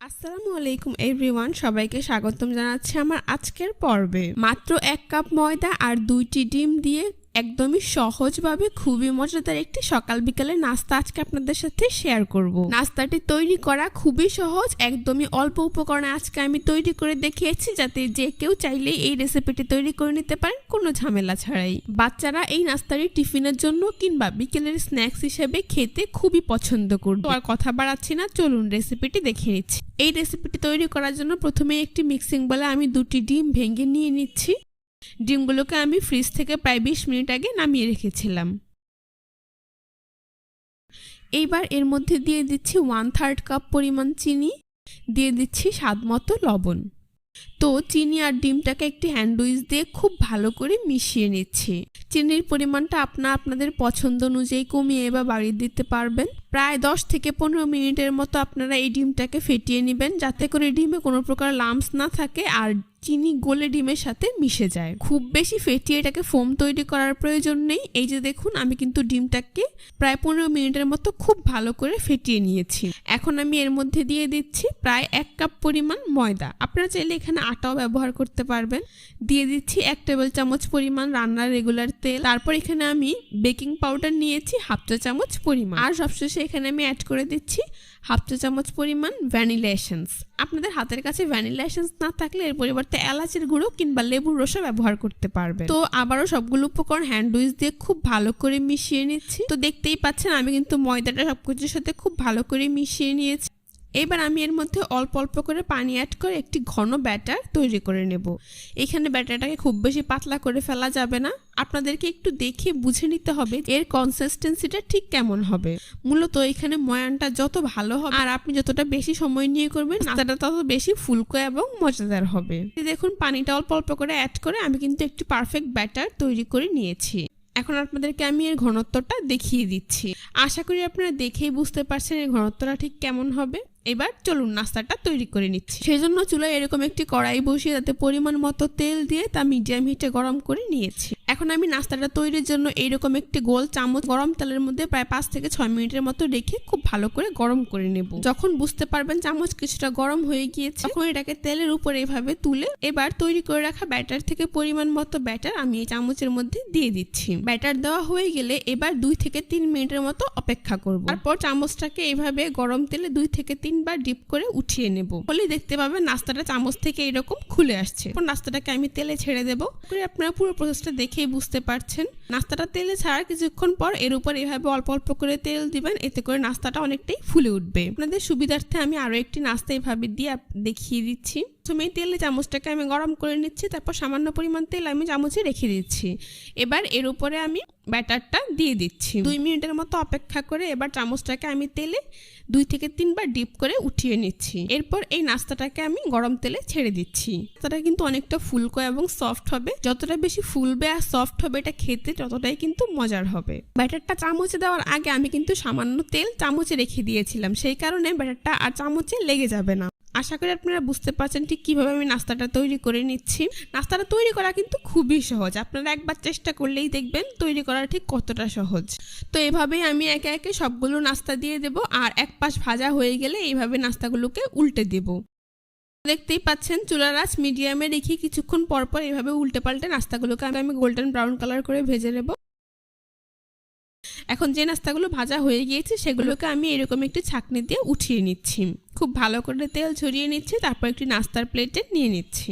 আসসালামু আলাইকুম এভরিওয়ান, সবাইকে স্বাগতম জানাচ্ছি আমার আজকের পর্বে। মাত্র 1 কাপ ময়দা আর 2টি ডিম দিয়ে একদমই সহজভাবে খুবই মজাদার একটি সকাল বিকালের নাস্তা আজকে আপনাদের সাথে শেয়ার করব। নাস্তাটি তৈরি করা খুবই সহজ, একদমই অল্প উপকরণে আজকে আমি তৈরি করে দেখিয়েছি, যাতে যে কেউ চাইলেই এই রেসিপিটি তৈরি করে নিতে পারেন কোনো ঝামেলা ছাড়াই। বাচ্চারা এই নাস্তাটি টিফিনের জন্য কিংবা বিকেলের স্ন্যাক্স হিসেবে খেতে খুবই পছন্দ করবে। আর কথা বাড়াচ্ছি না, চলুন রেসিপিটি দেখে নিচ্ছি। এই রেসিপিটি তৈরি করার জন্য প্রথমে একটি মিক্সিং বলে আমি 2টি ডিম ভেঙে নিয়ে নিচ্ছি। ডিমগুলোকে আমি ফ্রিজ থেকে প্রায় 20 মিনিট আগে নামিয়ে রেখেছিলাম। এইবার এর মধ্যে দিয়ে দিচ্ছি 1/3 কাপ পরিমাণ চিনি, দিয়ে দিচ্ছি স্বাদমতো লবণ। তো চিনি আর ডিমটাকে একটি হ্যান্ড উইচ দিয়ে খুব ভালো করে মিশিয়ে নিচ্ছি। চিনির পরিমাণটা আপনাদের পছন্দ অনুযায়ী কমিয়ে বা বাড়িয়ে দিতে পারবেন। প্রায় 10 থেকে 15 মিনিটের মতো আপনারা এই ডিমটাকে ফেটিয়ে নেবেন, যাতে করে ডিমে কোনো প্রকার লাম্পস না থাকে আর চিনি গলে ডিমের সাথে মিশে যায়। খুব বেশি ফেটিয়ে এটাকে ফোম তৈরি করার প্রয়োজন নেই। এই যে দেখুন, আমি কিন্তু ডিমটাকে প্রায় 15 মিনিটের মতো খুব ভালো করে ফেটিয়ে নিয়েছি। এখন আমি এর মধ্যে দিয়ে দিচ্ছি প্রায় 1 কাপ পরিমাণ ময়দা। আপনারা চাইলে এখানে আটাও ব্যবহার করতে পারবেন। দিয়ে দিচ্ছি 1 টেবিল চামচ পরিমাণ রান্নার রেগুলার তেল। তারপর এখানে আমি বেকিং পাউডার নিয়েছি 1/2 চা চামচ পরিমাণ। আর সবশেষে এখানে আমি অ্যাড করে দিচ্ছি 1/2 চা চামচ পরিমাণ ভ্যানিলা এসেন্স। আপনাদের হাতের কাছে ভ্যানিলা এসেন্স না থাকলে এর পরিবর্তে এলাচের গুঁড়ো কিংবা লেবুর রসও ব্যবহার করতে পারবেন। তো আবারও সবগুলো উপকরণ হ্যান্ড উইচ দিয়ে খুব ভালো করে মিশিয়ে নিচ্ছি। তো দেখতেই পাচ্ছেন আমি কিন্তু ময়দাটা সবকিছুর সাথে খুব ভালো করে মিশিয়ে নিয়েছি। এবার আমি এর মধ্যে অল্প অল্প করে পানি অ্যাড করে একটি ঘন ব্যাটার তৈরি করে নেব। এখানে ব্যাটারটাকে খুব বেশি পাতলা করে ফেলা যাবে না, আপনাদেরকে একটু দেখে বুঝে নিতে হবে এর কনসিস্টেন্সিটা ঠিক কেমন হবে। মূলত এখানে ময়ানটা যত ভালো হবে আর আপনি যতটা বেশি সময় নিয়ে করবেন, নাস্তাটা তত বেশি ফুলকো এবং মজাদার হবে। দেখুন, পানিটা অল্প অল্প করে অ্যাড করে আমি কিন্তু একটি পারফেক্ট ব্যাটার তৈরি করে নিয়েছি। এখন আপনাদেরকে আমি এর ঘনত্বটা দেখিয়ে দিচ্ছি। আশা করি আপনারা দেখেই বুঝতে পারছেন এর ঘনত্বটা ঠিক কেমন হবে। এবার চলুন নাস্তাটা তৈরি করে নিচ্ছি। সেজন্য চুলায় এরকম একটি কড়াই বসিয়ে তাতে পরিমাণ মতো তেল দিয়ে তা মিডিয়াম হিটে গরম করে নিয়েছি। এখন আমি নাস্তাটা তৈরির জন্য এইরকম একটি গোল চামচ গরম তেলের মধ্যে প্রায় 5 থেকে 6 মিনিটের মতো রেখে খুব ভালো করে গরম করে নেব। যখন বুঝতে পারবেন চামচ কিছুটা গরম হয়ে গিয়েছে, তখন এটাকে তেলের উপরে এভাবে তুলে এবার তৈরি করে রাখা ব্যাটার থেকে পরিমাণ মতো ব্যাটার আমি এই চামচের মধ্যে দিয়ে দিচ্ছি। ব্যাটার দেওয়া হয়ে গেলে এবার 2 থেকে 3 মিনিটের মতো অপেক্ষা করব। তারপর চামচটাকে এভাবে গরম তেলে 2 থেকে 3 বার ডিপ করে উঠিয়ে নেব। বলে দেখতে পাবেন নাস্তাটা চামচ থেকে এরকম খুলে আসছে। নাস্তাটাকে আমি তেলে ছেড়ে দেব। আপনারা পুরো প্রসেসটা দেখেই বুঝতে পারছেন। নাস্তাটা তেলে ছাড়ার কিছুক্ষণ পর এর উপর এভাবে অল্প অল্প করে তেল দিবেন, এতে করে নাস্তাটা অনেকটাই ফুলে উঠবে। আপনাদের সুবিধার্থে আমি আরো একটি নাস্তা এভাবে দিয়ে দেখিয়ে দিচ্ছি। প্রথমে তেলে চামচটাকে আমি গরম করে নিচ্ছি, তারপর সামান্য পরিমাণ তেল আমি চামচে রেখে দিচ্ছি। এবার এর উপরে আমি ব্যাটারটা দিয়ে দিচ্ছি। 2 মিনিটের মতো অপেক্ষা করে এবার চামচটাকে আমি তেলে 2 থেকে 3 বার ডিপ করে উঠিয়ে নিচ্ছি। এরপর এই নাস্তাটাকে আমি গরম তেলে ছেড়ে দিচ্ছি। নাস্তাটা কিন্তু অনেকটা ফুলকো এবং সফট হবে। যতটা বেশি ফুলবে আর সফট হবে এটা খেতে ততটাই কিন্তু মজার হবে। ব্যাটারটা চামচে দেওয়ার আগে আমি কিন্তু সামান্য তেল চামচে রেখে দিয়েছিলাম, সেই কারণে ব্যাটারটা আর চামচে লেগে যাবে না। আশা করি আপনারা বুঝতে পারছেন ঠিক কিভাবে আমি নাস্তাটা তৈরি করে নিচ্ছি। নাস্তাটা তৈরি করা কিন্তু খুবই সহজ, আপনারা একবার চেষ্টা করলেই দেখবেন তৈরি করা ঠিক কতটা সহজ। তো এভাবেই আমি একে একে সবগুলো নাস্তা দিয়ে দেব, আর এক পাশ ভাজা হয়ে গেলে এইভাবে নাস্তাগুলোকে উল্টে দেব। দেখতেই পাচ্ছেন চুলার আঁচ মিডিয়ামে রেখে কিছুক্ষণ পর পর এইভাবে উল্টে পাল্টে নাস্তাগুলোকে আমি গোল্ডেন ব্রাউন কালার করে ভেজে নেব। এখন যে নাস্তাগুলো ভাজা হয়ে গিয়েছে সেগুলোকে আমি এরকম একটি ছাঁকনি দিয়ে উঠিয়ে নিচ্ছি। খুব ভালো করে তেল ছড়িয়ে নিচ্ছি, তারপর একটি নাস্তার প্লেটে নিয়ে নিচ্ছি।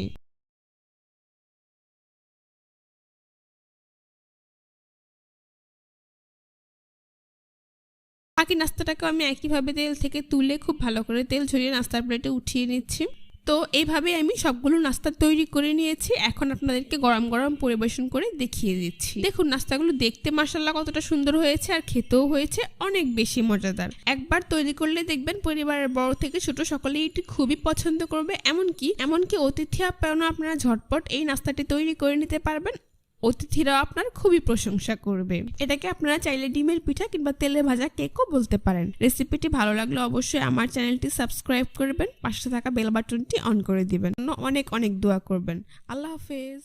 বাকি নাস্তাটাকে আমি একইভাবে তেল থেকে তুলে খুব ভালো করে তেল ছড়িয়ে নাস্তার প্লেটে উঠিয়ে নিচ্ছি। তো এইভাবে আমি সবগুলো নাস্তা তৈরি করে নিয়েছি। এখন আপনাদেরকে গরম গরম পরিবেশন করে দেখিয়ে দিচ্ছি। দেখুন নাস্তাগুলো দেখতে মাশাআল্লাহ কতটা সুন্দর হয়েছে, আর খেতেও হয়েছে অনেক বেশি মজাদার। একবার তৈরি করলে দেখবেন পরিবারের বড় থেকে ছোট সকলেই এটি খুবই পছন্দ করবে। এমনকি অতিথি আপ্যায়নও আপনারা ঝটপট এই নাস্তাটি তৈরি করে নিতে পারবেন। অতিথিরাও আপনার খুবই প্রশংসা করবে। এটাকে আপনারা চাইলে ডিমের পিঠা কিংবা তেলে ভাজা কেকও বলতে পারেন। রেসিপিটি ভালো লাগলে অবশ্যই আমার চ্যানেলটি সাবস্ক্রাইব করবেন, পাশে থাকা বেল বাটনটি অন করে দিবেন। অনেক অনেক দোয়া করবেন। আল্লাহ হাফেজ।